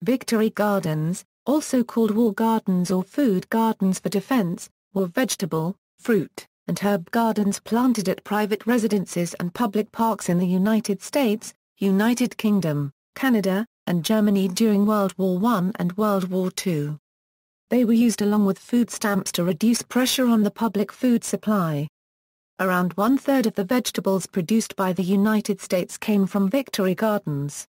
Victory gardens, also called war gardens or food gardens for defense, were vegetable, fruit, and herb gardens planted at private residences and public parks in the United States, United Kingdom, Canada, and Germany during World War I and World War II. They were used along with food stamps to reduce pressure on the public food supply. Around one-third of the vegetables produced by the United States came from victory gardens.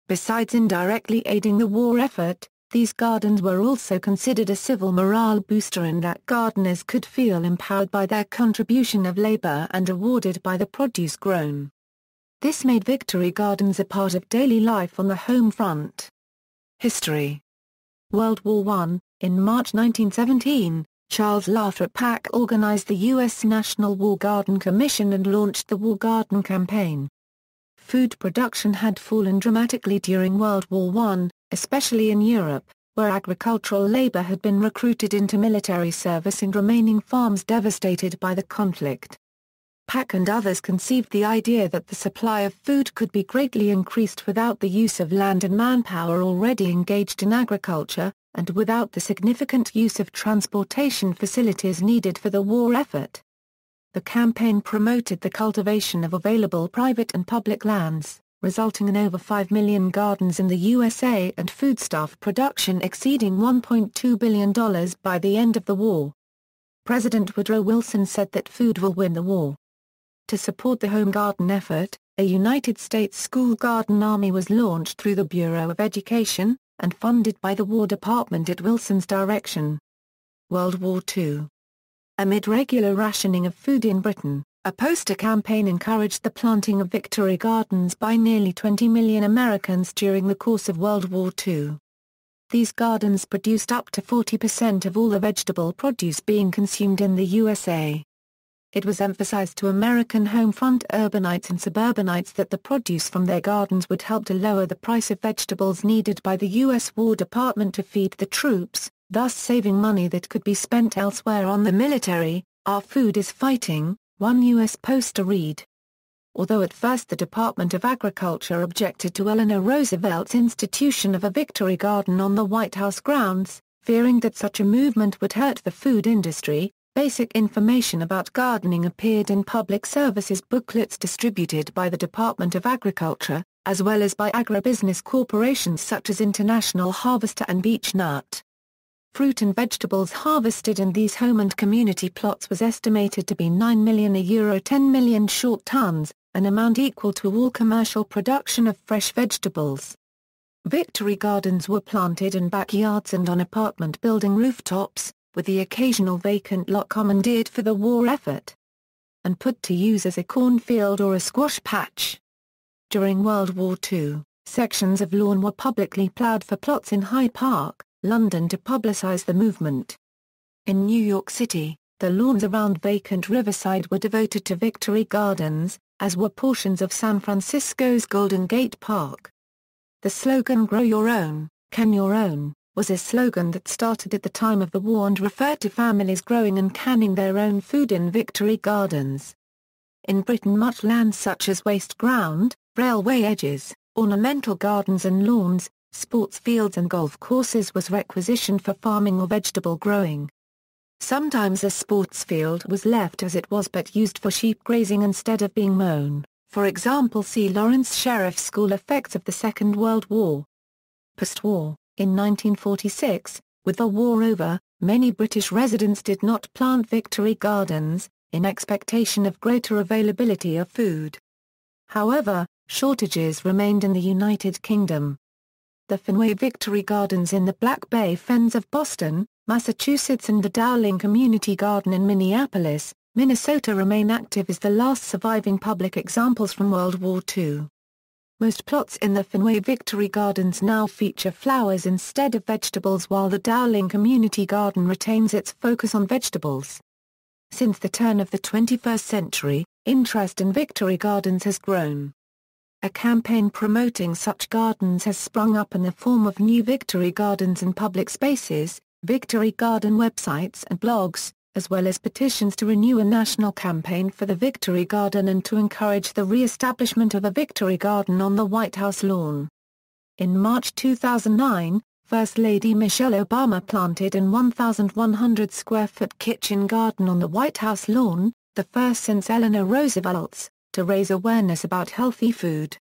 Besides indirectly aiding the war effort, these gardens were also considered a civil morale booster in that gardeners could feel empowered by their contribution of labor and rewarded by the produce grown. This made victory gardens a part of daily life on the home front. History. World War I. In March 1917, Charles Lathrop Pack organized the U.S. National War Garden Commission and launched the War Garden Campaign. Food production had fallen dramatically during World War I, especially in Europe, where agricultural labor had been recruited into military service and remaining farms devastated by the conflict. Pack and others conceived the idea that the supply of food could be greatly increased without the use of land and manpower already engaged in agriculture, and without the significant use of transportation facilities needed for the war effort. The campaign promoted the cultivation of available private and public lands, resulting in over 5 million gardens in the USA and foodstuff production exceeding $1.2 billion by the end of the war. President Woodrow Wilson said that food will win the war. To support the home garden effort, a United States school garden army was launched through the Bureau of Education, and funded by the War Department at Wilson's direction. World War II. Amid regular rationing of food in Britain, a poster campaign encouraged the planting of victory gardens by nearly 20 million Americans during the course of World War II. These gardens produced up to 40% of all the vegetable produce being consumed in the USA. It was emphasized to American home-front urbanites and suburbanites that the produce from their gardens would help to lower the price of vegetables needed by the U.S. War Department to feed the troops, thus saving money that could be spent elsewhere on the military. Our food is fighting, one U.S. poster read. Although at first the Department of Agriculture objected to Eleanor Roosevelt's institution of a victory garden on the White House grounds, fearing that such a movement would hurt the food industry, basic information about gardening appeared in public services booklets distributed by the Department of Agriculture, as well as by agribusiness corporations such as International Harvester and Beech Nut. Fruit and vegetables harvested in these home and community plots was estimated to be 9 million €10 million short tons, an amount equal to all commercial production of fresh vegetables. Victory gardens were planted in backyards and on apartment building rooftops, with the occasional vacant lot commandeered for the war effort, and put to use as a cornfield or a squash patch. During World War II, sections of lawn were publicly plowed for plots in Hyde Park, London to publicize the movement. In New York City, the lawns around vacant Riverside were devoted to victory gardens, as were portions of San Francisco's Golden Gate Park. The slogan "Grow Your Own, Can Your Own" was a slogan that started at the time of the war and referred to families growing and canning their own food in victory gardens. In Britain, much land such as waste ground, railway edges, ornamental gardens and lawns, sports fields and golf courses was requisitioned for farming or vegetable growing. Sometimes a sports field was left as it was but used for sheep grazing instead of being mown, for example see Lawrence Sheriff School effects of the Second World War. Post-war, in 1946, with the war over, many British residents did not plant victory gardens, in expectation of greater availability of food. However, shortages remained in the United Kingdom. The Fenway Victory Gardens in the Black Bay Fens of Boston, Massachusetts and the Dowling Community Garden in Minneapolis, Minnesota remain active as the last surviving public examples from World War II. Most plots in the Fenway Victory Gardens now feature flowers instead of vegetables, while the Dowling Community Garden retains its focus on vegetables. Since the turn of the 21st century, interest in victory gardens has grown. A campaign promoting such gardens has sprung up in the form of new victory gardens in public spaces, victory garden websites and blogs, as well as petitions to renew a national campaign for the Victory Garden and to encourage the re-establishment of a Victory Garden on the White House lawn. In March 2009, First Lady Michelle Obama planted an 1,100-square-foot kitchen garden on the White House lawn, the first since Eleanor Roosevelt's, to raise awareness about healthy food.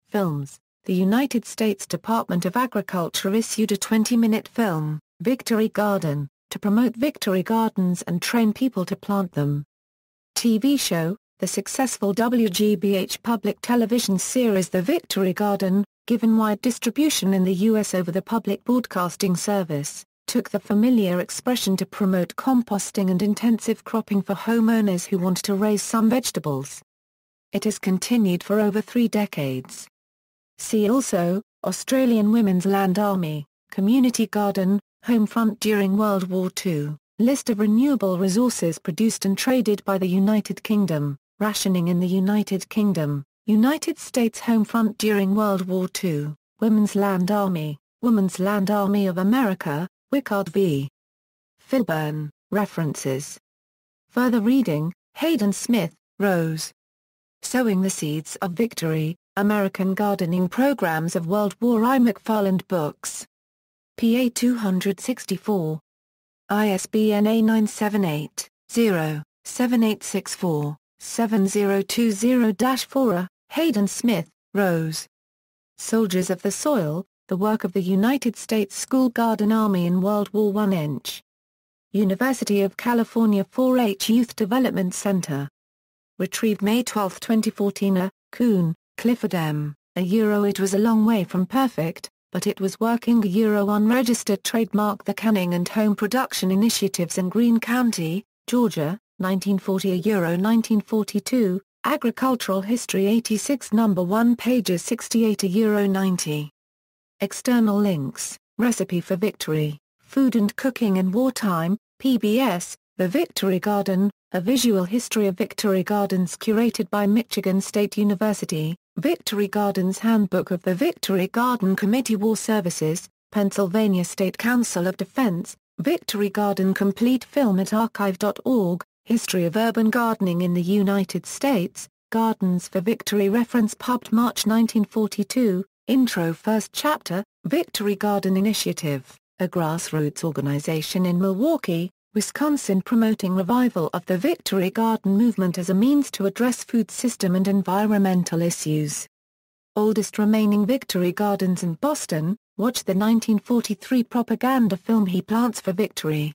Films. The United States Department of Agriculture issued a 20-minute film, Victory Garden, to promote victory gardens and train people to plant them. TV show. The successful WGBH public television series The Victory Garden, given wide distribution in the U.S. over the public broadcasting service, took the familiar expression to promote composting and intensive cropping for homeowners who want to raise some vegetables. It has continued for over 3 decades. See also, Australian Women's Land Army, Community Garden, Home Front during World War II, List of renewable resources produced and traded by the United Kingdom, Rationing in the United Kingdom, United States Home Front during World War II, Women's Land Army, Women's Land Army of America, Wickard v. Filburn, References. Further reading, Hayden Smith, Rose. Sowing the Seeds of Victory, American Gardening Programs of World War I. McFarland Books. PA 264. ISBN A978-0-7864. 7020-4. Hayden Smith, Rose. Soldiers of the Soil, The Work of the United States School Garden Army in World War I. Inch. University of California 4-H Youth Development Center. Retrieved May 12, 2014. Kuhn, Clifford M. It was a long way from perfect, but it was working. Unregistered trademark. The Canning and Home Production Initiatives in Greene County, Georgia, 1940. 1942, Agricultural History 86 No. 1 pages 68. 90. External links, Recipe for Victory, Food and Cooking in Wartime, PBS, The Victory Garden, A Visual History of Victory Gardens curated by Michigan State University, Victory Gardens Handbook of the Victory Garden Committee War Services, Pennsylvania State Council of Defense, Victory Garden Complete Film at archive.org, History of Urban Gardening in the United States, Gardens for Victory reference pubbed March 1942, Intro First Chapter, Victory Garden Initiative, a grassroots organization in Milwaukee, Wisconsin promoting revival of the Victory Garden movement as a means to address food system and environmental issues. Oldest remaining Victory Gardens in Boston, watch the 1943 propaganda film He Plants for Victory.